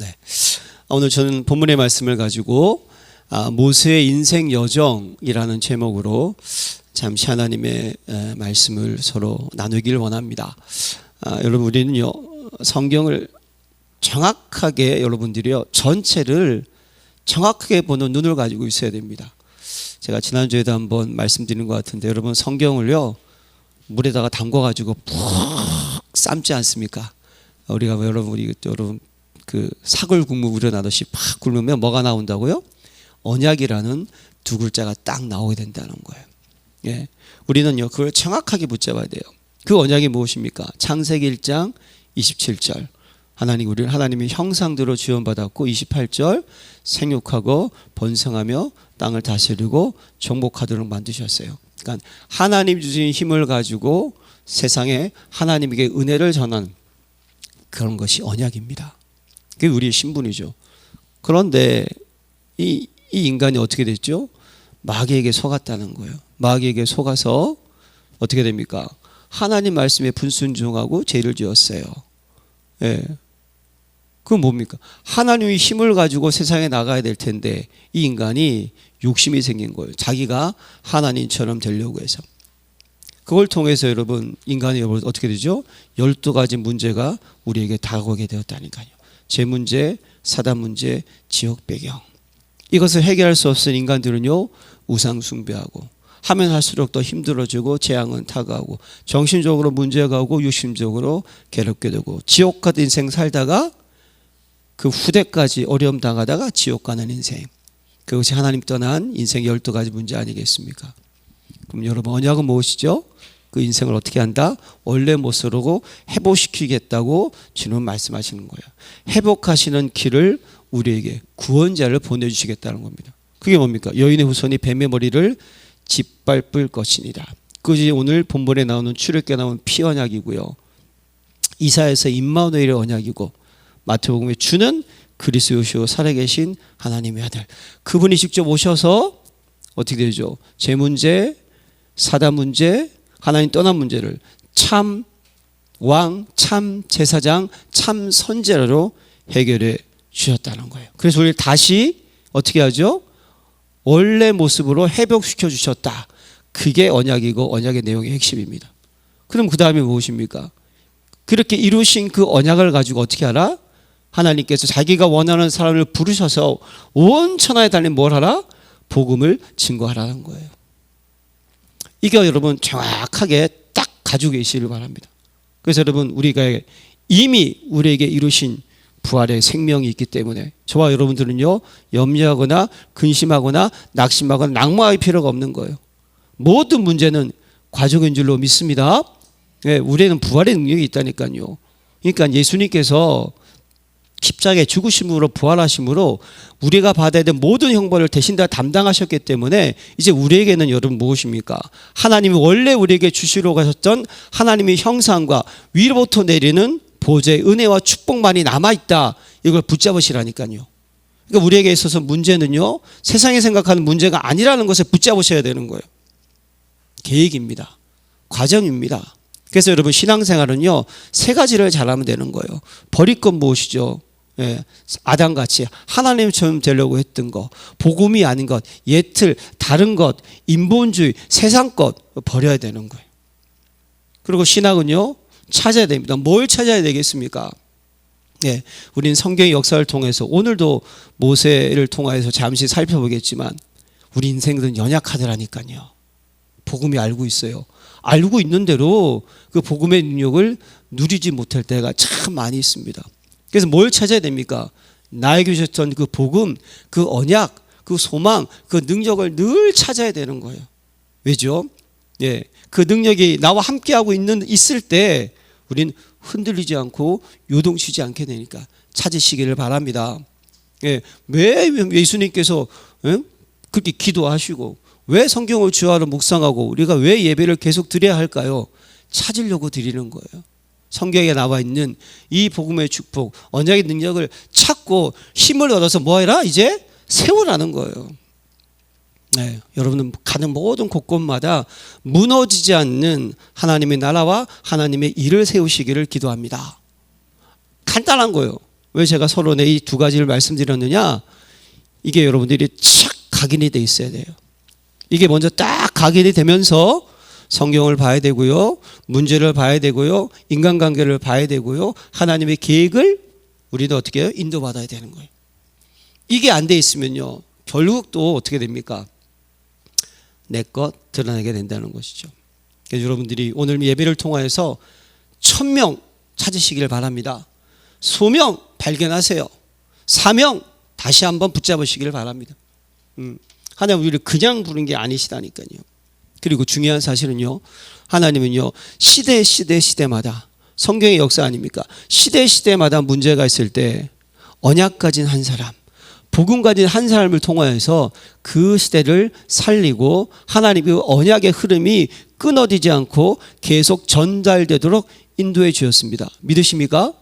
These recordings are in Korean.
네. 오늘 저는 본문의 말씀을 가지고 모세의 인생 여정이라는 제목으로 잠시 하나님의 말씀을 서로 나누기를 원합니다. 여러분, 우리는요 성경을 정확하게, 여러분들이요 전체를 정확하게 보는 눈을 가지고 있어야 됩니다. 제가 지난주에도 한번 말씀드린 것 같은데, 여러분 성경을요 물에다가 담궈가지고 푹 삶지 않습니까? 우리 여러분 그 사골 국물 우려나듯이 팍 굴으면 뭐가 나온다고요? 언약이라는 두 글자가 딱 나오게 된다는 거예요. 예, 우리는요 그걸 정확하게 붙잡아야 돼요. 그 언약이 무엇입니까? 창세기 1장 27절 우리를 하나님의 형상대로 지원받았고, 28절 생육하고 번성하며 땅을 다스리고 정복하도록 만드셨어요. 그러니까 하나님 주신 힘을 가지고 세상에 하나님에게 은혜를 전한 그런 것이 언약입니다. 그게 우리의 신분이죠. 그런데 이 인간이 어떻게 됐죠? 마귀에게 속았다는 거예요. 마귀에게 속아서 어떻게 됩니까? 하나님 말씀에 불순종하고 죄를 지었어요. 예. 그건 뭡니까? 하나님의 힘을 가지고 세상에 나가야 될 텐데 이 인간이 욕심이 생긴 거예요. 자기가 하나님처럼 되려고 해서. 그걸 통해서 여러분, 인간이 어떻게 되죠? 12가지 문제가 우리에게 다가오게 되었다니까요. 제 문제, 사단 문제, 지옥 배경. 이것을 해결할 수 없은 인간들은요 우상 숭배하고, 하면 할수록 더 힘들어지고 재앙은 다가오고, 정신적으로 문제가 오고 육신적으로 괴롭게 되고, 지옥 같은 인생 살다가 그 후대까지 어려움 당하다가 지옥 가는 인생. 그것이 하나님 떠난 인생 12가지 문제 아니겠습니까? 그럼 여러분, 언약은 무엇이죠? 그 인생을 어떻게 한다? 원래 모습으로 회복시키겠다고 주님 말씀하시는 거예요. 회복하시는 길을 우리에게 구원자를 보내주시겠다는 겁니다. 그게 뭡니까? 여인의 후손이 뱀의 머리를 짓밟을 것이니라. 그것이 오늘 본문에 나오는 출애굽기에 나오는 피 언약이고요, 이사야서 임마누엘의 언약이고, 마태복음에 주는 그리스도시요 살아계신 하나님의 아들, 그분이 직접 오셔서 어떻게 되죠? 제 문제, 사단 문제, 하나님 떠난 문제를 참 왕, 참 제사장, 참 선지자로 해결해 주셨다는 거예요. 그래서 우리를 다시 어떻게 하죠? 원래 모습으로 회복시켜 주셨다. 그게 언약이고 언약의 내용의 핵심입니다. 그럼 그 다음에 무엇입니까? 그렇게 이루신 그 언약을 가지고 어떻게 하라? 하나님께서 자기가 원하는 사람을 부르셔서 온 천하에 달린 뭘 하라? 복음을 증거하라는 거예요. 이게 여러분 정확하게 딱 가지고 계시길 바랍니다. 그래서 여러분, 우리가 이미 우리에게 이루신 부활의 생명이 있기 때문에 저와 여러분들은요 염려하거나 근심하거나 낙심하거나 낙마할 필요가 없는 거예요. 모든 문제는 과정인 줄로 믿습니다. 예, 우리에는 부활의 능력이 있다니까요. 그러니까 예수님께서 십자가에 죽으심으로 부활하심으로 우리가 받아야 될 모든 형벌을 대신 다 담당하셨기 때문에 이제 우리에게는 여러분 무엇입니까? 하나님이 원래 우리에게 주시러 가셨던 하나님의 형상과 위로부터 내리는 보좌의 은혜와 축복만이 남아있다. 이걸 붙잡으시라니까요. 그러니까 우리에게 있어서 문제는요 세상이 생각하는 문제가 아니라는 것을 붙잡으셔야 되는 거예요. 계획입니다. 과정입니다. 그래서 여러분, 신앙생활은요 세 가지를 잘하면 되는 거예요. 버릴 건 무엇이죠? 예, 아담같이 하나님처럼 되려고 했던 거, 복음이 아닌 것, 예틀, 다른 것, 인본주의, 세상 것 버려야 되는 거예요. 그리고 신학은요 찾아야 됩니다. 뭘 찾아야 되겠습니까? 예, 우리는 성경의 역사를 통해서 오늘도 모세를 통해서 잠시 살펴보겠지만 우리 인생들은 연약하더라니까요. 복음이 알고 있어요. 알고 있는 대로 그 복음의 능력을 누리지 못할 때가 참 많이 있습니다. 그래서 뭘 찾아야 됩니까? 나에게 주셨던 그 복음, 그 언약, 그 소망, 그 능력을 늘 찾아야 되는 거예요. 왜죠? 예, 그 능력이 나와 함께하고 있을 때 우린 흔들리지 않고 요동치지 않게 되니까 찾으시기를 바랍니다. 예, 왜 예수님께서 그렇게 기도하시고 왜 성경을 주하로 묵상하고 우리가 왜 예배를 계속 드려야 할까요? 찾으려고 드리는 거예요. 성경에 나와 있는 이 복음의 축복, 언약의 능력을 찾고 힘을 얻어서 뭐해라? 이제 세우라는 거예요. 네, 여러분은 가는 모든 곳곳마다 무너지지 않는 하나님의 나라와 하나님의 일을 세우시기를 기도합니다. 간단한 거예요. 왜 제가 서론에 이 두 가지를 말씀드렸느냐? 이게 여러분들이 착 각인이 돼 있어야 돼요. 이게 먼저 딱 각인이 되면서 성경을 봐야 되고요. 문제를 봐야 되고요. 인간관계를 봐야 되고요. 하나님의 계획을 우리도 어떻게 해요? 인도받아야 되는 거예요. 이게 안 돼 있으면요. 결국 또 어떻게 됩니까? 내 것 드러나게 된다는 것이죠. 그래서 여러분들이 오늘 예배를 통하여서 1000명 찾으시길 바랍니다. 소명 발견하세요. 사명 다시 한번 붙잡으시길 바랍니다. 하나님 우리를 그냥 부른 게 아니시다니까요. 그리고 중요한 사실은요. 하나님은요. 시대마다 성경의 역사 아닙니까? 시대마다 문제가 있을 때 언약 가진 한 사람, 복음 가진 한 사람을 통하여서 그 시대를 살리고 하나님의 언약의 흐름이 끊어지지 않고 계속 전달되도록 인도해 주셨습니다. 믿으십니까?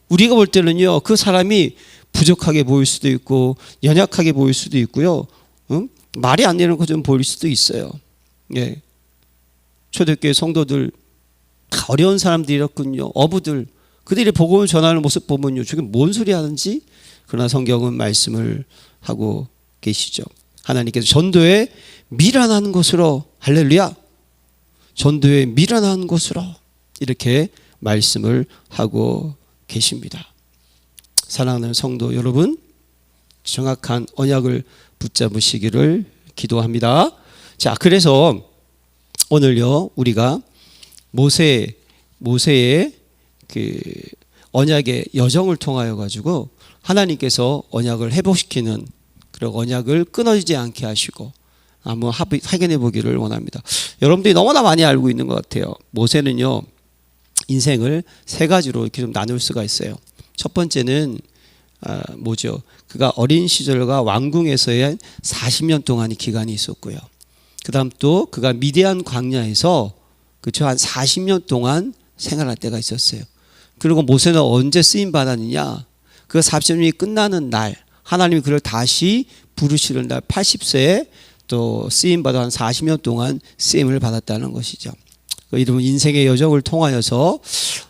우리가 볼 때는요. 그 사람이 부족하게 보일 수도 있고 연약하게 보일 수도 있고요. 말이 안 되는 것 좀 보일 수도 있어요. 예. 초대교회 성도들 다 어려운 사람들이었군요. 어부들 그들이 복음을 전하는 모습 보면요. 저게 뭔 소리 하는지. 그러나 성경은 말씀을 하고 계시죠. 하나님께서 전도에 미련한 것으로 할렐루야. 전도에 미련한 것으로 이렇게 말씀을 하고 계십니다. 사랑하는 성도 여러분, 정확한 언약을 붙잡으시기를 기도합니다. 자, 그래서 오늘요 우리가 모세의 그 언약의 여정을 통하여 가지고 하나님께서 언약을 회복시키는 그리고 언약을 끊어지지 않게 하시고 한번 확인해 보기를 원합니다. 여러분들이 너무나 많이 알고 있는 것 같아요. 모세는요 인생을 세 가지로 이렇게 좀 나눌 수가 있어요. 첫 번째는 뭐죠? 그가 어린 시절과 왕궁에서의 40년 동안의 기간이 있었고요. 그다음 또 그가 미디안 광야에서 그쵸 한 40년 동안 생활할 때가 있었어요. 그리고 모세는 언제 쓰임 받았느냐? 그 40년이 끝나는 날 하나님이 그를 다시 부르시는 날 80세에 또 쓰임 받아 한 40년 동안 쓰임을 받았다는 것이죠. 이러면 인생의 여정을 통하여서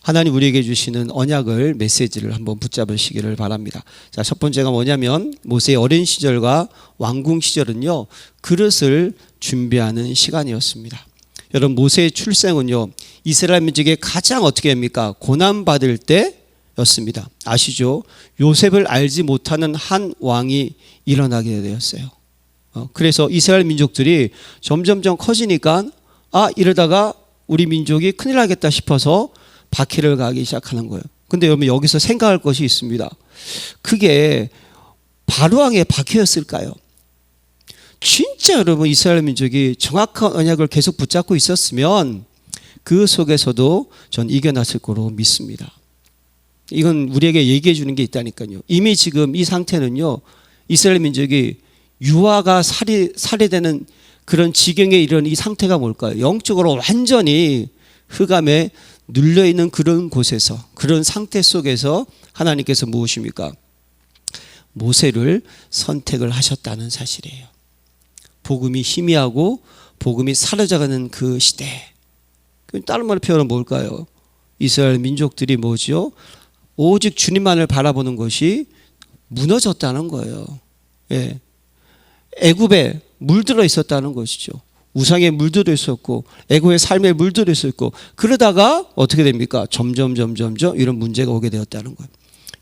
하나님 우리에게 주시는 언약을 메시지를 한번 붙잡으시기를 바랍니다. 자, 첫 번째가 뭐냐면 모세의 어린 시절과 왕궁 시절은요 그릇을 준비하는 시간이었습니다. 여러분 모세의 출생은요 이스라엘 민족의 가장 어떻게 합니까? 고난받을 때였습니다. 아시죠? 요셉을 알지 못하는 한 왕이 일어나게 되었어요. 그래서 이스라엘 민족들이 점점점 커지니까 이러다가 우리 민족이 큰일 나겠다 싶어서 박해를 가기 시작하는 거예요. 근데 여러분 여기서 생각할 것이 있습니다. 그게 바로왕의 박해였을까요? 진짜 여러분 이스라엘 민족이 정확한 언약을 계속 붙잡고 있었으면 그 속에서도 전 이겨났을 거로 믿습니다. 이건 우리에게 얘기해 주는 게 있다니까요. 이미 지금 이 상태는요 이스라엘 민족이 유아가 살해되는 그런 지경에 이른 이 상태가 뭘까요? 영적으로 완전히 흑암에 눌려있는 그런 곳에서 그런 상태 속에서 하나님께서 무엇입니까? 모세를 선택을 하셨다는 사실이에요. 복음이 희미하고 복음이 사라져가는 그 시대. 다른 말로 표현은 뭘까요? 이스라엘 민족들이 뭐죠? 오직 주님만을 바라보는 것이 무너졌다는 거예요. 예. 애굽에 물들어 있었다는 것이죠. 우상에 물들어 있었고 애굽의 삶에 물들어 있었고 그러다가 어떻게 됩니까? 점점 이런 문제가 오게 되었다는 거예요.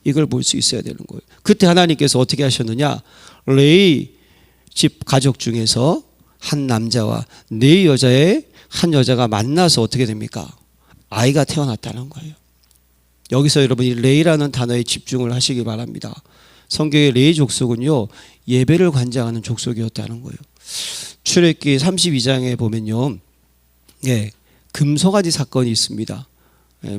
이걸 볼 수 있어야 되는 거예요. 그때 하나님께서 어떻게 하셨느냐? 레위 집 가족 중에서 한 남자와 네 여자의 한 여자가 만나서 어떻게 됩니까? 아이가 태어났다는 거예요. 여기서 여러분이 레위라는 단어에 집중을 하시기 바랍니다. 성경의 레위 족속은요 예배를 관장하는 족속이었다는 거예요. 출애굽기 32장에 보면요, 금송아지 사건이 있습니다.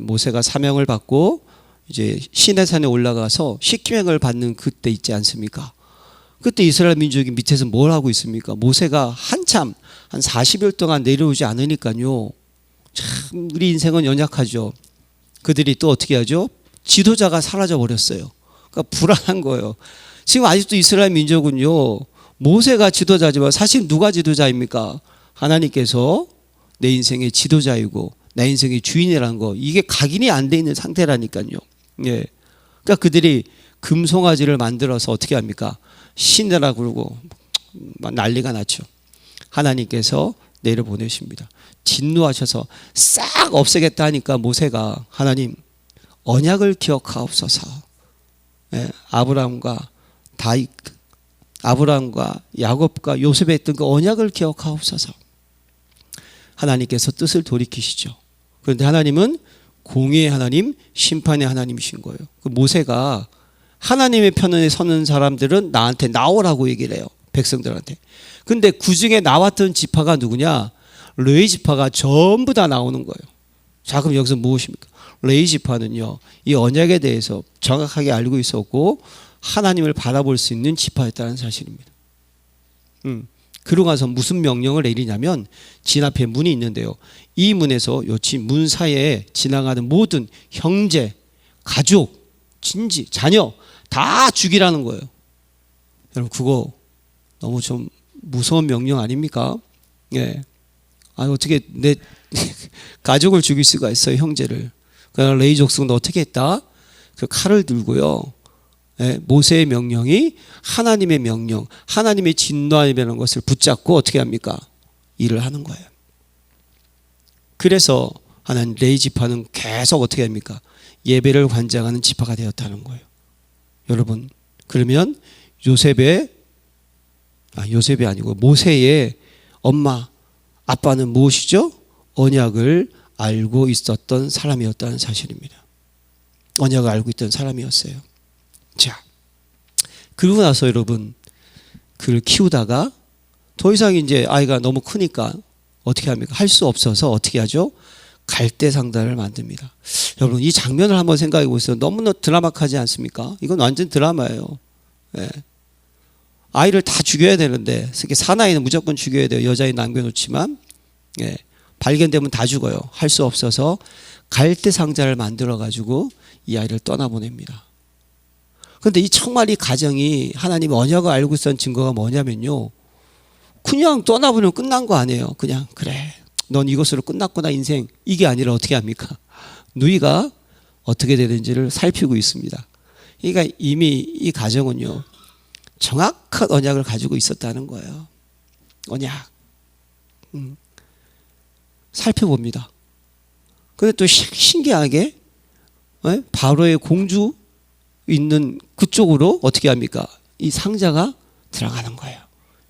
모세가 사명을 받고 이제 시내산에 올라가서 십계명을 받는 그때 있지 않습니까? 그때 이스라엘 민족이 밑에서 뭘 하고 있습니까? 모세가 한참 한 40일 동안 내려오지 않으니까요. 참 우리 인생은 연약하죠. 그들이 또 어떻게 하죠? 지도자가 사라져 버렸어요. 그러니까 불안한 거예요. 지금 아직도 이스라엘 민족은요. 모세가 지도자지만 사실 누가 지도자입니까? 하나님께서 내 인생의 지도자이고 내 인생의 주인이라는 거 이게 각인이 안 돼 있는 상태라니까요. 예. 그러니까 그들이 금송아지를 만들어서 어떻게 합니까? 신내라 그러고 난리가 났죠. 하나님께서 내려보내십니다. 진노하셔서 싹 없애겠다 하니까 모세가 하나님 언약을 기억하옵소서. 아브라함과 다윗, 아브라함과 야곱과 요셉에 했던 그 언약을 기억하옵소서. 하나님께서 뜻을 돌이키시죠. 그런데 하나님은 공의의 하나님, 심판의 하나님이신 거예요. 그 모세가 하나님의 편에 서는 사람들은 나한테 나오라고 얘기를 해요. 백성들한테. 근데 그 중에 나왔던 지파가 누구냐? 레위 지파가 전부 다 나오는 거예요. 자, 그럼 여기서 무엇입니까? 레위 지파는요, 이 언약에 대해서 정확하게 알고 있었고 하나님을 바라볼 수 있는 지파였다는 사실입니다. 그러고 나서 무슨 명령을 내리냐면 진 앞에 문이 있는데요. 이 문에서 문 사이에 지나가는 모든 형제, 가족, 친지, 자녀 다 죽이라는 거예요. 여러분 그거 너무 좀 무서운 명령 아닙니까? 예. 어떻게 내 가족을 죽일 수가 있어요, 형제를. 그러나 레위 족속은 어떻게 했다? 그 칼을 들고요. 모세의 명령이 하나님의 명령, 하나님의 진노함이라는 것을 붙잡고 어떻게 합니까? 일을 하는 거예요. 그래서 하나님 레위 지파는 계속 어떻게 합니까? 예배를 관장하는 지파가 되었다는 거예요. 여러분, 그러면 요셉이 아니고 모세의 엄마, 아빠는 무엇이죠? 언약을 알고 있었던 사람이었다는 사실입니다. 언약을 알고 있던 사람이었어요. 자, 그러고 나서 여러분 그를 키우다가 더 이상 이제 아이가 너무 크니까 어떻게 합니까? 할 수 없어서 어떻게 하죠? 갈대 상단을 만듭니다. 여러분 이 장면을 한번 생각해 보세요. 너무나 드라마하지 않습니까? 이건 완전 드라마예요. 예. 아이를 다 죽여야 되는데 특히 사나이는 무조건 죽여야 돼요. 여자애 남겨놓지만 발견되면 다 죽어요. 할 수 없어서 갈대 상자를 만들어 가지고 이 아이를 떠나보냅니다. 그런데 이 정말 이 가정이 하나님의 언약을 알고 있었던 증거가 뭐냐면요, 그냥 떠나보내면 끝난 거 아니에요. 그냥 그래 넌 이것으로 끝났구나 인생, 이게 아니라 어떻게 합니까? 누이가 어떻게 되는지를 살피고 있습니다. 그러니까 이미 이 가정은요 정확한 언약을 가지고 있었다는 거예요. 언약 살펴봅니다. 그런데 또 신기하게 바로의 공주 있는 그쪽으로 어떻게 합니까? 이 상자가 들어가는 거예요.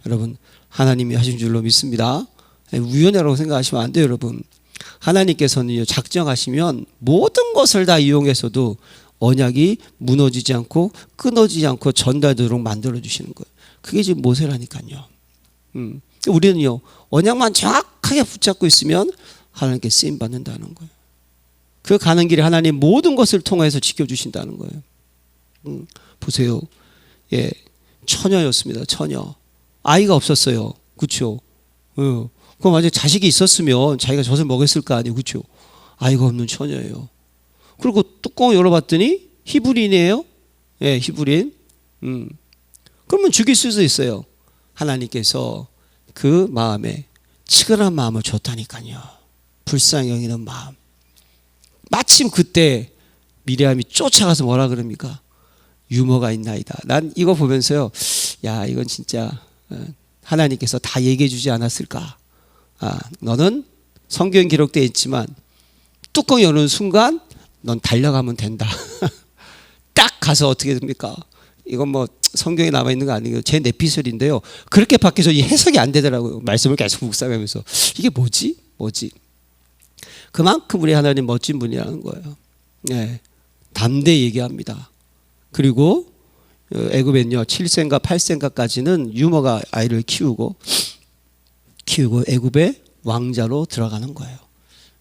여러분 하나님이 하신 줄로 믿습니다. 우연이라고 생각하시면 안 돼요. 여러분 하나님께서는 작정하시면 모든 것을 다 이용해서도 언약이 무너지지 않고 끊어지지 않고 전달되도록 만들어주시는 거예요. 그게 지금 모세라니까요. 우리는요 언약만 정확하게 붙잡고 있으면 하나님께 쓰임받는다는 거예요. 그 가는 길에 하나님 모든 것을 통해서 지켜주신다는 거예요. 보세요. 처녀였습니다. 처녀. 아이가 없었어요. 그렇죠? 그럼 만약에 자식이 있었으면 자기가 젖을 먹였을 거 아니에요. 그렇죠? 아이가 없는 처녀예요. 그리고 뚜껑을 열어봤더니 히브리인이에요. 히브리인. 그러면 죽일 수도 있어요. 하나님께서 그 마음에 치근한 마음을 줬다니까요. 불쌍히 여기는 마음. 마침 그때 미리암이 쫓아가서 뭐라 그럽니까? 유머가 있나이다. 난 이거 보면서요, 야 이건 진짜 하나님께서 다 얘기해 주지 않았을까? 너는 성경에 기록되어 있지만 뚜껑 여는 순간 넌 달려가면 된다. 딱 가서 어떻게 됩니까? 이건 뭐 성경에 남아있는 거 아니에요. 제 내피셜인데요. 그렇게 밖에서 이 해석이 안 되더라고요. 말씀을 계속 묵상하면서 이게 뭐지? 그만큼 우리 하나님 멋진 분이라는 거예요. 담대히 얘기합니다. 그리고 애굽엔요 7세인가 8세인가까지는 유모가 아이를 키우고 애굽의 왕자로 들어가는 거예요.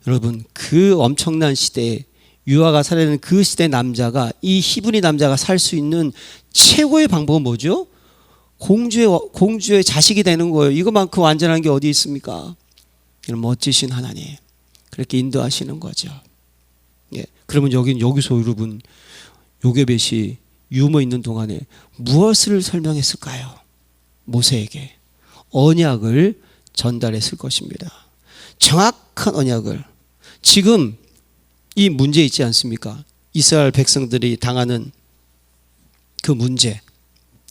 여러분 그 엄청난 시대에 유아가 살아있는 그 시대 남자가 이 히브리 남자가 살 수 있는 최고의 방법은 뭐죠? 공주의 자식이 되는 거예요. 이거만큼 완전한 게 어디 있습니까? 이런 멋지신 하나님 그렇게 인도하시는 거죠. 그러면 여기서 여러분 요게벳이 유머 있는 동안에 무엇을 설명했을까요? 모세에게 언약을 전달했을 것입니다. 정확한 언약을. 지금 이 문제 있지 않습니까? 이스라엘 백성들이 당하는 그 문제,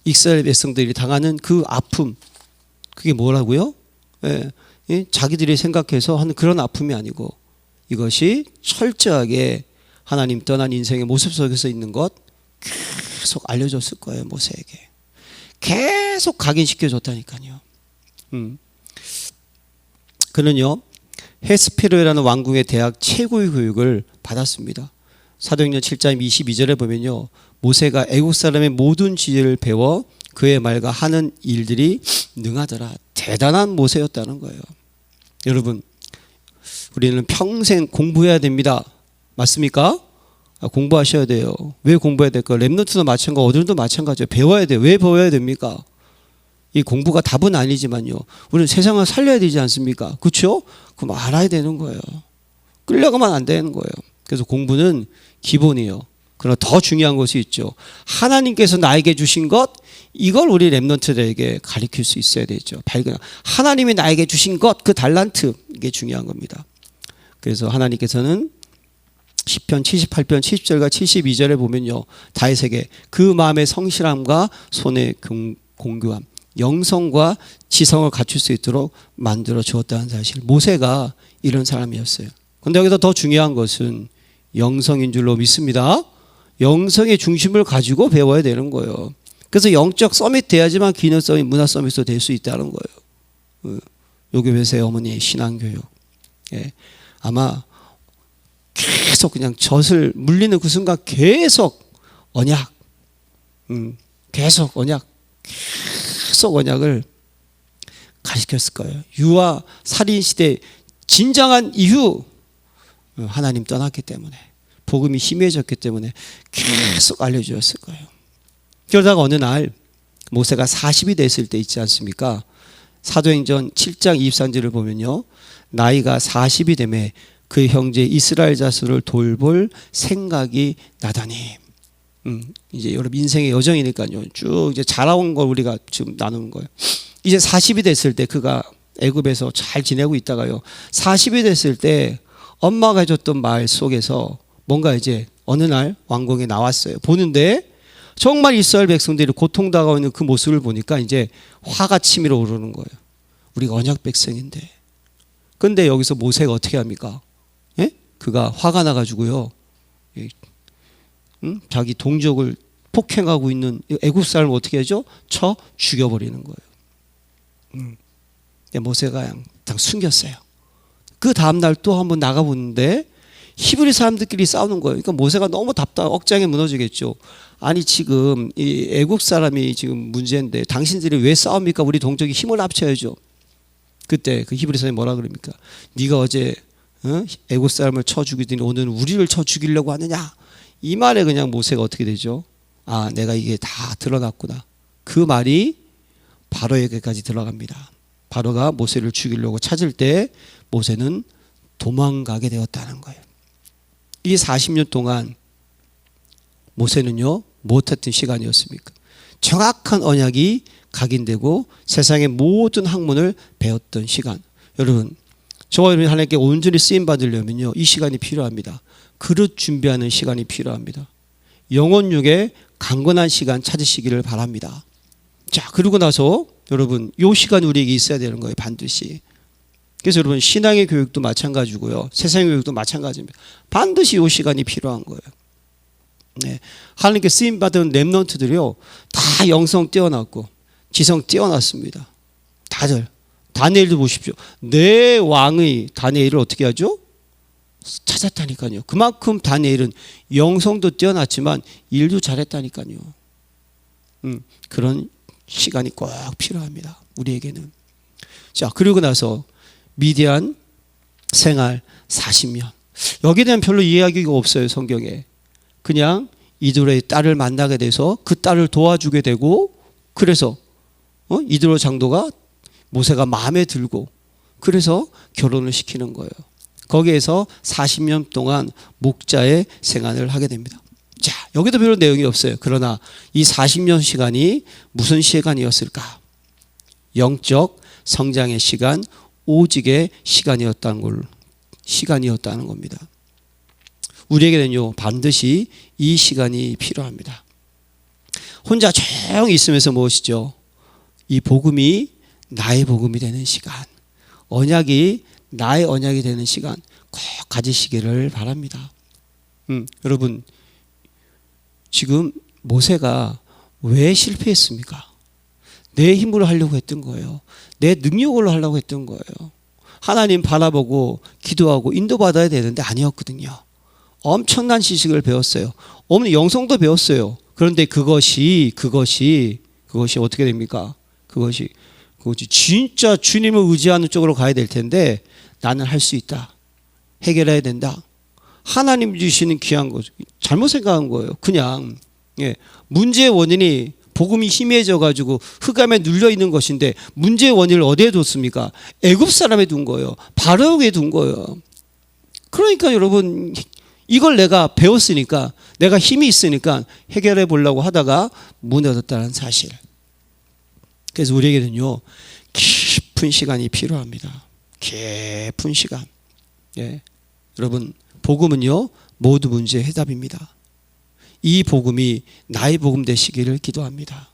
이스라엘 백성들이 당하는 그 아픔, 그게 뭐라고요? 예, 자기들이 생각해서 하는 그런 아픔이 아니고 이것이 철저하게 하나님 떠난 인생의 모습 속에서 있는 것 계속 알려줬을 거예요. 모세에게 계속 각인시켜줬다니까요. 그는요 헤스페르라는 왕궁의 대학 최고의 교육을 받았습니다. 사도행전 7장 22절에 보면요, 모세가 애국 사람의 모든 지혜를 배워 그의 말과 하는 일들이 능하더라. 대단한 모세였다는 거예요. 여러분, 우리는 평생 공부해야 됩니다. 맞습니까? 공부하셔야 돼요. 왜 공부해야 될까요? 렘넌트도 마찬가지고 어른도 마찬가지예요. 배워야 돼요. 왜 배워야 됩니까? 이 공부가 답은 아니지만요, 우리는 세상을 살려야 되지 않습니까? 그렇죠? 그럼 알아야 되는 거예요. 끌려가면 안 되는 거예요. 그래서 공부는 기본이에요. 그러나 더 중요한 것이 있죠. 하나님께서 나에게 주신 것, 이걸 우리 렘넌트들에게 가르칠 수 있어야 되죠. 하나님이 나에게 주신 것, 그 달란트, 이게 중요한 겁니다. 그래서 하나님께서는 시편 78편 70절과 72절에 보면요, 다윗에게 그 마음의 성실함과 손의 공교함, 영성과 지성을 갖출 수 있도록 만들어 주었다는 사실. 모세가 이런 사람이었어요. 그런데 여기서 더 중요한 것은 영성인 줄로 믿습니다. 영성의 중심을 가지고 배워야 되는 거예요. 그래서 영적 서밋 돼야지만 기능 서밋, 문화 서밋도 될 수 있다는 거예요. 요교회사의 어머니의 신앙교육. 예. 아마 계속 그냥 젖을 물리는 그 순간 계속 언약, 계속 언약을 가르쳤을 거예요. 유아 살인 시대 진정한 이유, 하나님 떠났기 때문에, 복음이 희미해졌기 때문에 계속 알려주었을 거예요. 그러다가 어느 날 모세가 40이 됐을 때 있지 않습니까? 사도행전 7장 23절을 보면요, 나이가 40이 되매 그 형제 이스라엘 자손을 돌볼 생각이 나다니. 이제 여러분 인생의 여정이니까요. 쭉 이제 자라온 걸 우리가 지금 나누는 거예요. 이제 40이 됐을 때 그가 애굽에서 잘 지내고 있다가요, 40이 됐을 때 엄마가 해줬던 말 속에서 뭔가 이제 어느 날 왕궁에 나왔어요. 보는데 정말 이스라엘 백성들이 고통당하고 있는 그 모습을 보니까 이제 화가 치밀어 오르는 거예요. 우리가 언약 백성인데. 근데 여기서 모세가 어떻게 합니까? 예? 그가 화가 나가지고요, 자기 동족을 폭행하고 있는 애굽 사람을 어떻게 하죠? 쳐 죽여버리는 거예요. 모세가 그냥 숨겼어요. 그 다음날 또 한번 나가보는데 히브리 사람들끼리 싸우는 거예요. 그러니까 모세가 너무 억장에 무너지겠죠. 아니 지금 이 애국 사람이 지금 문제인데 당신들이 왜 싸웁니까? 우리 동족이 힘을 합쳐야죠. 그때 그 히브리 사람이 뭐라 그럽니까? 네가 어제 애국 사람을 쳐 죽이더니 오늘은 우리를 쳐 죽이려고 하느냐? 이 말에 그냥 모세가 어떻게 되죠? 아, 내가 이게 다 드러났구나. 그 말이 바로에게까지 들어갑니다. 바로가 모세를 죽이려고 찾을 때 모세는 도망가게 되었다는 거예요. 이 40년 동안 모세는요, 못했던 시간이었습니까? 정확한 언약이 각인되고 세상의 모든 학문을 배웠던 시간. 여러분, 저와 여러분이 하나님께 온전히 쓰임 받으려면요, 이 시간이 필요합니다. 그릇 준비하는 시간이 필요합니다. 영혼육의 강건한 시간 찾으시기를 바랍니다. 자, 그러고 나서 여러분, 이 시간이 우리에게 있어야 되는 거예요. 반드시. 그래서 여러분, 신앙의 교육도 마찬가지고요, 세상의 교육도 마찬가지입니다. 반드시 이 시간이 필요한 거예요. 네. 하나님께 쓰임받은 렘넌트들이요, 다 영성 뛰어났고 지성 뛰어났습니다. 다들. 다니엘도 보십시오. 내 왕의 다니엘을 어떻게 하죠? 찾았다니까요. 그만큼 다니엘은 영성도 뛰어났지만 일도 잘했다니까요. 그런 시간이 꼭 필요합니다. 우리에게는. 자, 그리고 나서 미디안 생활 40년. 여기에 대한 별로 이야기가 없어요, 성경에. 그냥 이드로의 딸을 만나게 돼서 그 딸을 도와주게 되고, 그래서 이드로 장도가 모세가 마음에 들고, 그래서 결혼을 시키는 거예요. 거기에서 40년 동안 목자의 생활을 하게 됩니다. 자, 여기도 별로 내용이 없어요. 그러나 이 40년 시간이 무슨 시간이었을까? 영적 성장의 시간, 오직의 시간이었다는 겁니다. 우리에게는요, 반드시 이 시간이 필요합니다. 혼자 조용히 있으면서 무엇이죠? 이 복음이 나의 복음이 되는 시간, 언약이 나의 언약이 되는 시간 꼭 가지시기를 바랍니다. 여러분, 지금 모세가 왜 실패했습니까? 내 힘으로 하려고 했던 거예요. 내 능력으로 하려고 했던 거예요. 하나님 바라보고 기도하고 인도받아야 되는데 아니었거든요. 엄청난 지식을 배웠어요. 어머니 영성도 배웠어요. 그런데 그것이 어떻게 됩니까? 그것이 진짜 주님을 의지하는 쪽으로 가야 될 텐데 나는 할 수 있다. 해결해야 된다. 하나님 주시는 귀한 거 잘못 생각한 거예요. 그냥 문제의 원인이 복음이 희미해져 가지고 흑암에 눌려 있는 것인데 문제의 원인을 어디에 뒀습니까? 애굽 사람에 둔 거예요. 바로에게 둔 거예요. 그러니까 여러분 이걸 내가 배웠으니까 내가 힘이 있으니까 해결해 보려고 하다가 무너졌다는 사실. 그래서 우리에게는요 깊은 시간이 필요합니다. 깊은 시간. 여러분 복음은요 모두 문제의 해답입니다. 이 복음이 나의 복음 되시기를 기도합니다.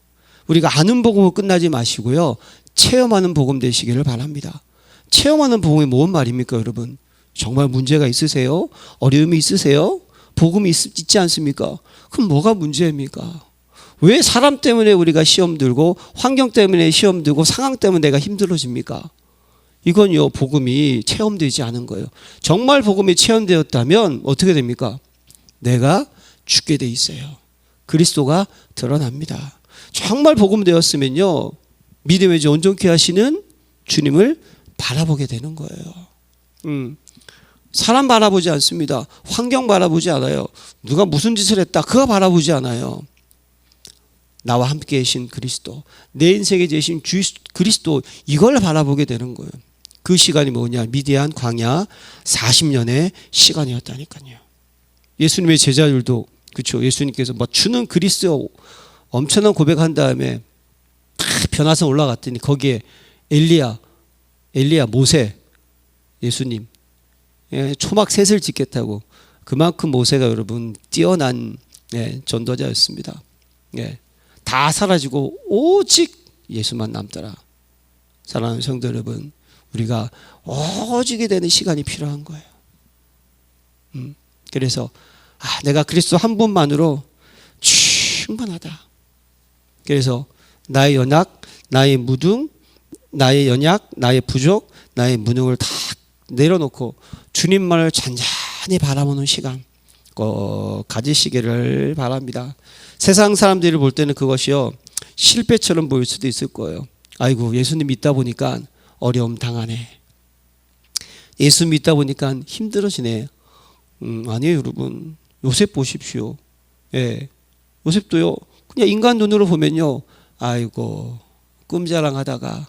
우리가 아는 복음으로 끝나지 마시고요 체험하는 복음 되시기를 바랍니다. 체험하는 복음이 뭔 말입니까 여러분? 정말 문제가 있으세요? 어려움이 있으세요? 복음이 있지 않습니까? 그럼 뭐가 문제입니까? 왜 사람 때문에 우리가 시험 들고 환경 때문에 시험 들고 상황 때문에 내가 힘들어집니까? 이건요 복음이 체험되지 않은 거예요. 정말 복음이 체험되었다면 어떻게 됩니까? 내가 죽게 돼 있어요. 그리스도가 드러납니다. 정말 복음 되었으면요 믿음의 주 온전케 하시는 주님을 바라보게 되는 거예요. 사람 바라보지 않습니다. 환경 바라보지 않아요. 누가 무슨 짓을 했다 그거 바라보지 않아요. 나와 함께 계신 그리스도, 내 인생에 계신 그리스도, 이걸 바라보게 되는 거예요. 그 시간이 뭐냐? 미디안 광야 40년의 시간이었다니까요. 예수님의 제자들도 그렇죠. 예수님께서 뭐 주는 그리스도 엄청난 고백한 다음에 변화산 올라갔더니 거기에 엘리야, 모세, 예수님 초막 셋을 짓겠다고. 그만큼 모세가 여러분 뛰어난 전도자였습니다. 다 사라지고 오직 예수만 남더라. 사랑하는 성도 여러분, 우리가 오직이 되는 시간이 필요한 거예요. 그래서 내가 그리스도 한 분만으로 충분하다. 그래서 나의 연약, 나의 무등, 나의 연약, 나의 부족, 나의 무능을 다 내려놓고 주님만을 잔잔히 바라보는 시간 꼭 가지시기를 바랍니다. 세상 사람들이 볼 때는 그것이요 실패처럼 보일 수도 있을 거예요. 아이고 예수님 믿다 보니까 어려움 당하네. 예수 믿다 보니까 힘들어지네. 아니에요 여러분. 요셉 보십시오. 요셉도요 그냥 인간 눈으로 보면요 아이고 꿈자랑하다가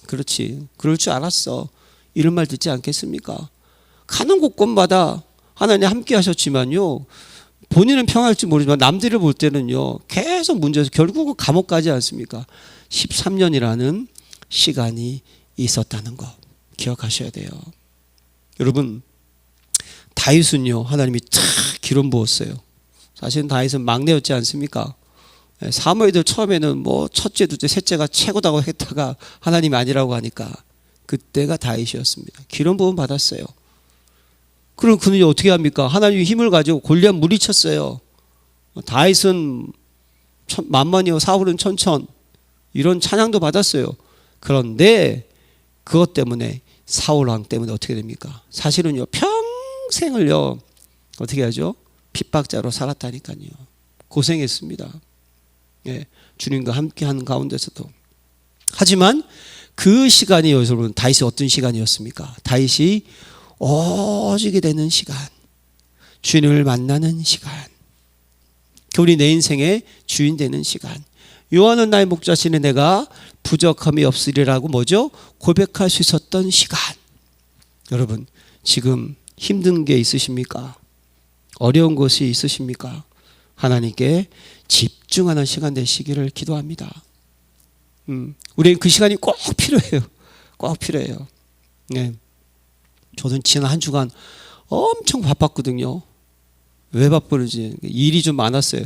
그렇지 그럴 줄 알았어 이런 말 듣지 않겠습니까? 가는 곳곳마다 하나님 함께 하셨지만요 본인은 평화할지 모르지만 남들을 볼 때는요 계속 문제에서 결국은 감옥 가지 않습니까? 13년이라는 시간이 있었다는 거 기억하셔야 돼요. 여러분 다윗은요 하나님이 탁 기름 부었어요. 사실은 다윗은 막내였지 않습니까? 사무엘들 처음에는 뭐 첫째, 둘째, 셋째가 최고다고 했다가 하나님이 아니라고 하니까 그때가 다윗이었습니다. 기름 부음 받았어요. 그럼 그는 어떻게 합니까? 하나님의 힘을 가지고 골리앗 물리쳤어요. 다윗은 만만이요 사울은 천천 이런 찬양도 받았어요. 그런데 그것 때문에 사울 왕 때문에 어떻게 됩니까? 사실은요 평생을요 어떻게 하죠? 핍박자로 살았다니까요. 고생했습니다. 주님과 함께하는 가운데서도. 하지만 그 시간이 여러분 다윗이 어떤 시간이었습니까? 다윗이 오직이 되는 시간, 주님을 만나는 시간, 우리 내 인생의 주인 되는 시간. 여호와는 나의 목자시니 내가 부족함이 없으리라고 뭐죠? 고백할 수 있었던 시간. 여러분 지금 힘든 게 있으십니까? 어려운 것이 있으십니까? 하나님께 집중하는 시간 되시기를 기도합니다. 우리는 그 시간이 꼭 필요해요. 꼭 필요해요. 저는 지난 한 주간 엄청 바빴거든요. 왜 바쁘는지 일이 좀 많았어요.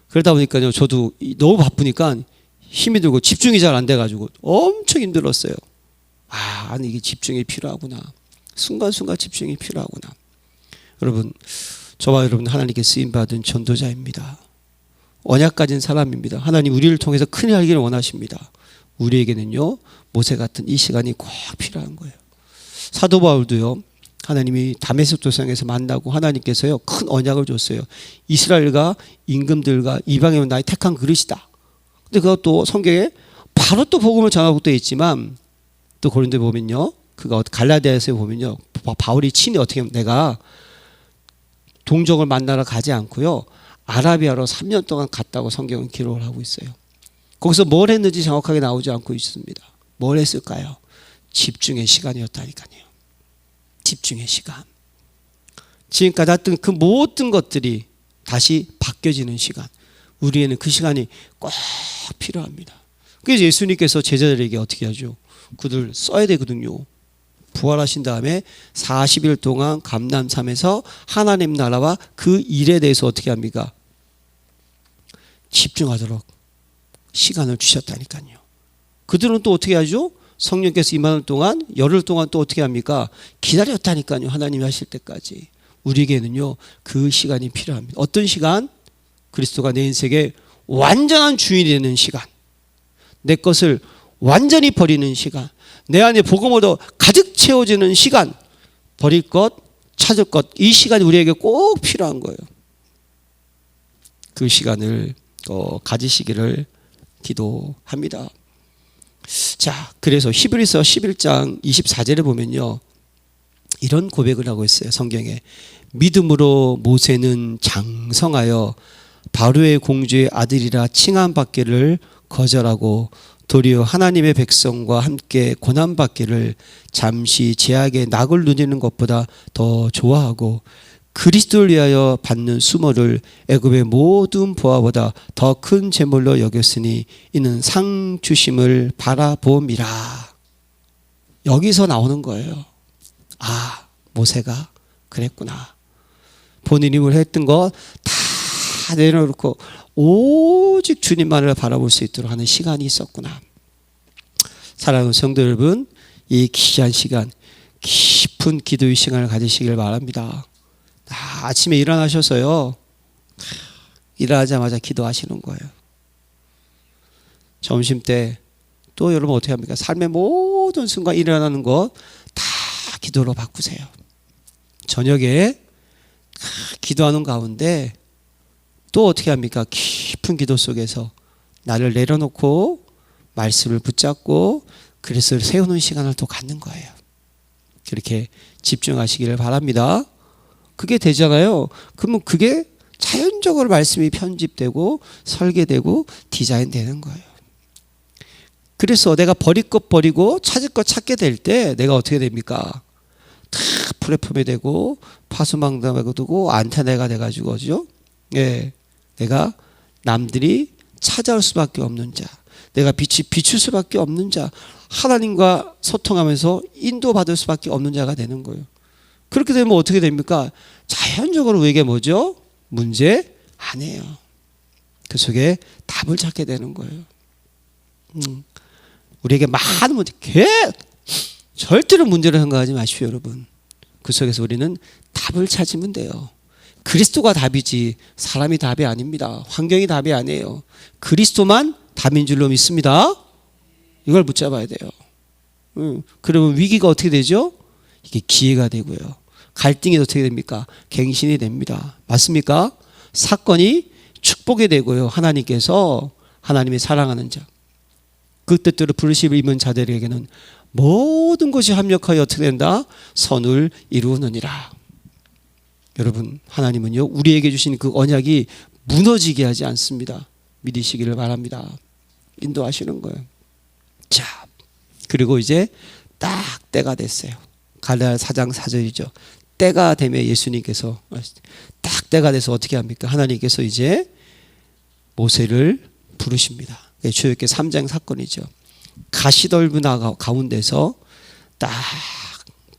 그러다 보니까요, 저도 너무 바쁘니까 힘이 들고 집중이 잘 안 돼가지고 엄청 힘들었어요. 아니 이게 집중이 필요하구나. 순간순간 집중이 필요하구나. 여러분, 저와 여러분 하나님께 쓰임받은 전도자입니다. 언약 가진 사람입니다. 하나님 우리를 통해서 큰일 하기를 원하십니다. 우리에게는요, 모세 같은 이 시간이 꼭 필요한 거예요. 사도 바울도요, 하나님이 다메섹 도상에서 만나고 하나님께서요 큰 언약을 줬어요. 이스라엘과 임금들과 이방인은 나의 택한 그릇이다. 근데 그것도 성경에 바로 또 복음을 전하고 또 있지만, 또 고린도에 보면요, 그가 갈라디아서에 보면요, 바울이 친히 어떻게 하면 내가 동족을 만나러 가지 않고요, 아라비아로 3년 동안 갔다고 성경은 기록을 하고 있어요. 거기서 뭘 했는지 정확하게 나오지 않고 있습니다. 뭘 했을까요? 집중의 시간이었다니까요. 집중의 시간. 지금까지 했던 그 모든 것들이 다시 바뀌어지는 시간. 우리에는 그 시간이 꼭 필요합니다. 그래서 예수님께서 제자들에게 어떻게 하죠? 그들 써야 되거든요. 부활하신 다음에 40일 동안 감람산에서 하나님 나라와 그 일에 대해서 어떻게 합니까? 집중하도록 시간을 주셨다니까요. 그들은 또 어떻게 하죠? 성령께서 임하는 동안 열흘 동안 또 어떻게 합니까? 기다렸다니까요. 하나님이 하실 때까지. 우리에게는요 그 시간이 필요합니다. 어떤 시간? 그리스도가 내 인생의 완전한 주인이 되는 시간, 내 것을 완전히 버리는 시간, 내 안에 복음으로 가득 채워지는 시간, 버릴 것, 찾을 것, 이 시간이 우리에게 꼭 필요한 거예요. 그 시간을 가지시기를 기도합니다. 자, 그래서 히브리서 11장 24절에 보면요, 이런 고백을 하고 있어요. 성경에 믿음으로 모세는 장성하여 바로의 공주의 아들이라 칭함받기를 거절하고 도리어 하나님의 백성과 함께 고난받기를 잠시 제약의 낙을 누리는 것보다 더 좋아하고 그리스도를 위하여 받는 수모를 애굽의 모든 보화보다 더 큰 재물로 여겼으니 이는 상 주심을 바라봄이라. 여기서 나오는 거예요. 아, 모세가 그랬구나. 본인이 했던 거 다 내려놓고 오직 주님만을 바라볼 수 있도록 하는 시간이 있었구나. 사랑하는 성도 여러분, 이 귀한 시간, 깊은 기도의 시간을 가지시길 바랍니다. 아침에 일어나셔서요, 일어나자마자 기도하시는 거예요. 점심때 또 여러분 어떻게 합니까? 삶의 모든 순간 일어나는 것 다 기도로 바꾸세요. 저녁에 기도하는 가운데 또 어떻게 합니까? 깊은 기도 속에서 나를 내려놓고 말씀을 붙잡고 그리스도를 세우는 시간을 또 갖는 거예요. 그렇게 집중하시기를 바랍니다. 그게 되잖아요. 그러면 그게 자연적으로 말씀이 편집되고 설계되고 디자인되는 거예요. 그래서 내가 버릴 것 버리고 찾을 것 찾게 될 때 내가 어떻게 됩니까? 다 플랫폼이 되고 파수망당하고 되고 안테나가 돼가지고 그죠? 예, 내가 남들이 찾아올 수밖에 없는 자, 내가 빛이 비출 수밖에 없는 자, 하나님과 소통하면서 인도받을 수밖에 없는 자가 되는 거예요. 그렇게 되면 어떻게 됩니까? 자연적으로 우리에게 뭐죠? 문제 아니에요. 그 속에 답을 찾게 되는 거예요. 우리에게 많은 문제, 절대로 문제를 생각하지 마십시오, 여러분. 그 속에서 우리는 답을 찾으면 돼요. 그리스도가 답이지 사람이 답이 아닙니다. 환경이 답이 아니에요. 그리스도만 답인 줄로 믿습니다. 이걸 붙잡아야 돼요. 그러면 위기가 어떻게 되죠? 이게 기회가 되고요. 갈등이 어떻게 됩니까? 갱신이 됩니다. 맞습니까? 사건이 축복이 되고요. 하나님께서 하나님의 사랑하는 자, 그 뜻대로 부르심을 입은 자들에게는 모든 것이 합력하여 어떻게 된다? 선을 이루느니라. 여러분, 하나님은요 우리에게 주신 그 언약이 무너지게 하지 않습니다. 믿으시기를 바랍니다. 인도하시는 거예요. 자, 그리고 이제 딱 때가 됐어요. 갈라디아 4장 4절이죠. 때가 되면 예수님께서 딱 때가 돼서 어떻게 합니까? 하나님께서 이제 모세를 부르십니다. 출애굽기 3장 사건이죠. 가시덜브 나가 가운데서 딱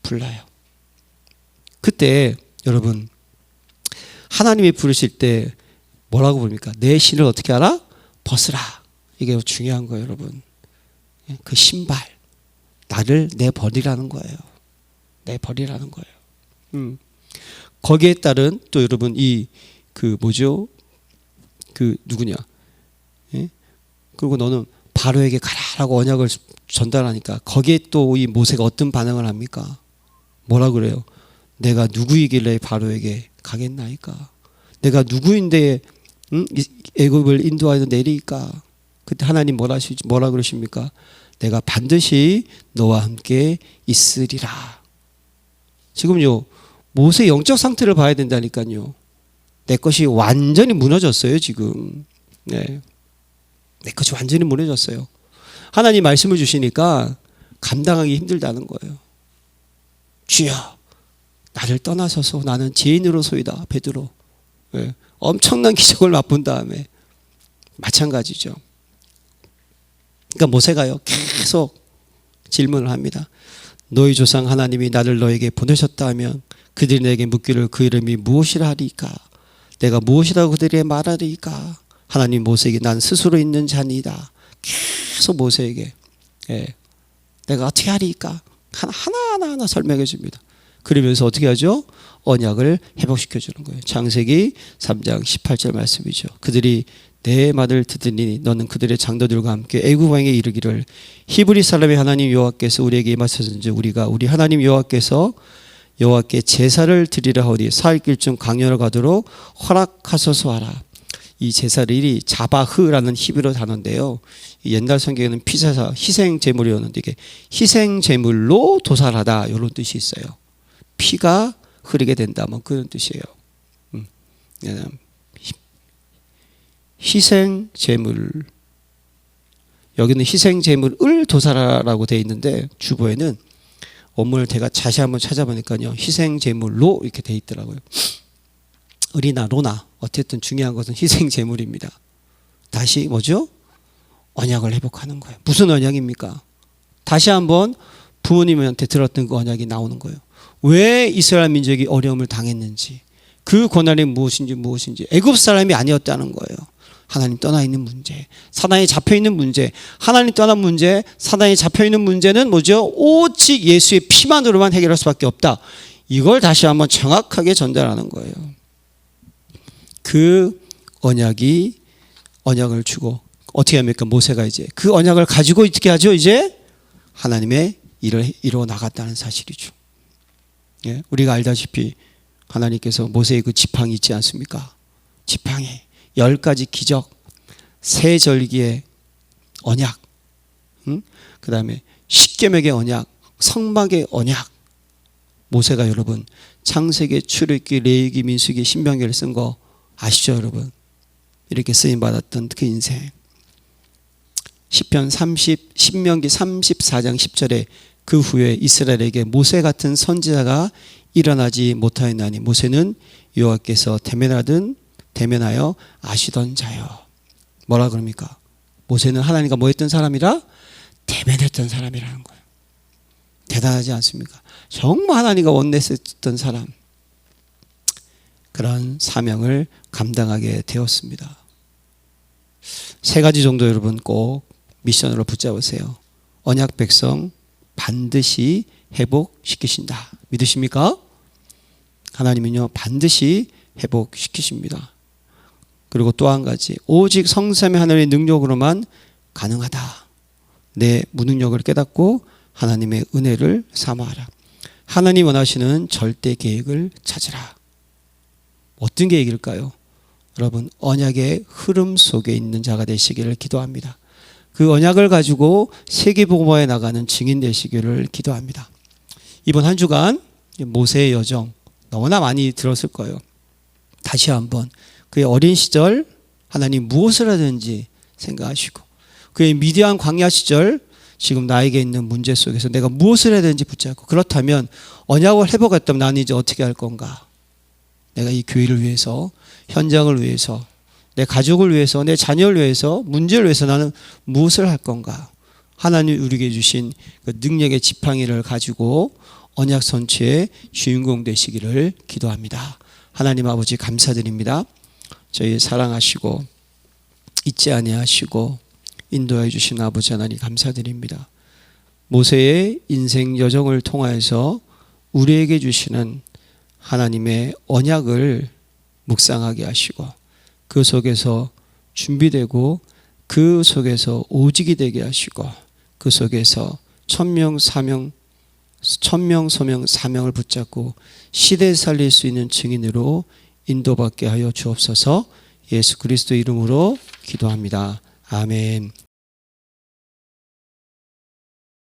불러요. 그때 여러분, 하나님이 부르실 때 뭐라고 부릅니까? 내 신을 어떻게 하라? 벗으라. 이게 중요한 거예요, 여러분. 그 신발, 나를 내버리라는 거예요. 내버리라는 거예요. 거기에 따른 또 여러분 뭐죠? 누구냐? 예? 그리고 너는 바로에게 가라라고 언약을 전달하니까 거기에 또 이 모세가 어떤 반응을 합니까? 뭐라 그래요? 내가 누구이길래 바로에게 가겠나이까? 내가 누구인데 애굽을 인도하여 내리까? 그때 하나님 뭐라 그러십니까? 내가 반드시 너와 함께 있으리라. 지금요, 모세의 영적 상태를 봐야 된다니까요. 내 것이 완전히 무너졌어요, 지금. 네. 내 것이 완전히 무너졌어요. 하나님 말씀을 주시니까 감당하기 힘들다는 거예요. 주여, 나를 떠나서서 나는 죄인으로소이다. 베드로. 네. 엄청난 기적을 맛본 다음에 마찬가지죠. 그러니까 모세가요, 계속 질문을 합니다. 너희 조상 하나님이 나를 너에게 보내셨다 하면 그들이 내게 묻기를 그 이름이 무엇이라 하리까? 내가 무엇이라고 그들에게 말하리까? 하나님 모세에게 난 스스로 있는 자니이다. 계속 모세에게 내가 어떻게 하리까? 하나하나 설명해 줍니다. 그러면서 어떻게 하죠? 언약을 회복시켜 주는 거예요. 창세기 3장 18절 말씀이죠. 그들이 내 말을 듣으니 너는 그들의 장로들과 함께 애굽 왕에게 이르기를 히브리 사람의 하나님 여호와께서 우리에게 임하셨은지 우리가 우리 하나님 여호와께 제사를 드리라 하오니 사흘길쯤 광야를 가도록 허락하소서 하라. 이 제사를 자바흐라는 히브리 단어인데요. 옛날 성경에는 피제사 희생 제물이었는데 이게 희생 제물로 도살하다 이런 뜻이 있어요. 피가 흐르게 된다 뭐 그런 뜻이에요. 희생 제물, 여기는 희생 제물을 도살하라고 되어 있는데 주보에는 원문을 제가 다시 한번 찾아보니까요, 희생 제물로 이렇게 되어 있더라고요. 을이나 로나 어쨌든 중요한 것은 희생 제물입니다. 다시 뭐죠? 언약을 회복하는 거예요. 무슨 언약입니까? 다시 한번 부모님한테 들었던 그 언약이 나오는 거예요. 왜 이스라엘 민족이 어려움을 당했는지, 그 고난이 무엇인지 애굽 사람이 아니었다는 거예요. 하나님 떠나 있는 문제, 사단이 잡혀 있는 문제, 하나님 떠난 문제, 사단이 잡혀 있는 문제는 뭐죠? 오직 예수의 피만으로만 해결할 수밖에 없다. 이걸 다시 한번 정확하게 전달하는 거예요. 그 언약을 주고 어떻게 합니까? 모세가 이제 그 언약을 가지고 어떻게 하죠? 이제 하나님의 일을 이루어 나갔다는 사실이죠. 예, 우리가 알다시피 하나님께서 모세의 그 지팡이 있지 않습니까? 지팡이 10가지 기적, 세 절기의 언약, 그 다음에 십계명의 언약, 성막의 언약. 모세가 여러분 창세기, 출애굽기, 레위기, 민수기, 신명기를 쓴 거 아시죠, 여러분? 이렇게 쓰임 받았던 그 인생. 신명기 34장 10절에 그 후에 이스라엘에게 모세 같은 선지자가 일어나지 못하였나니 모세는 여호와께서 대면하여 아시던 자요. 뭐라 그럽니까? 모세는 하나님과 뭐 했던 사람이라? 대면했던 사람이라는 거예요. 대단하지 않습니까? 정말 하나님과 원내했던 사람. 그런 사명을 감당하게 되었습니다. 3가지 정도 여러분 꼭 미션으로 붙잡으세요. 언약 백성 반드시 회복시키신다. 믿으십니까? 하나님은요 반드시 회복시키십니다. 그리고 또 한 가지, 오직 성삼위 하나님의 능력으로만 가능하다. 내 무능력을 깨닫고 하나님의 은혜를 삼아하라. 하나님 원하시는 절대 계획을 찾으라. 어떤 계획일까요? 여러분 언약의 흐름 속에 있는 자가 되시기를 기도합니다. 그 언약을 가지고 세계복음화에 나가는 증인 되시기를 기도합니다. 이번 한 주간 모세의 여정 너무나 많이 들었을 거예요. 다시 한번 그의 어린 시절 하나님 무엇을 하든지 생각하시고, 그의 미디안 광야 시절 지금 나에게 있는 문제 속에서 내가 무엇을 해야 되는지 붙잡고, 그렇다면 언약을 회복했다면 나는 이제 어떻게 할 건가? 내가 이 교회를 위해서, 현장을 위해서, 내 가족을 위해서, 내 자녀를 위해서, 문제를 위해서 나는 무엇을 할 건가? 하나님 우리에게 주신 그 능력의 지팡이를 가지고 언약 선취의 주인공 되시기를 기도합니다. 하나님 아버지 감사드립니다. 저희 사랑하시고 잊지 아니하시고 인도해 주신 아버지 하나님 감사드립니다. 모세의 인생 여정을 통하여서 우리에게 주시는 하나님의 언약을 묵상하게 하시고 그 속에서 준비되고 그 속에서 오직이 되게 하시고 그 속에서 천명 소명 사명을 붙잡고 시대에 살릴 수 있는 증인으로 인도받게 하여 주옵소서. 예수 그리스도 이름으로 기도합니다. 아멘.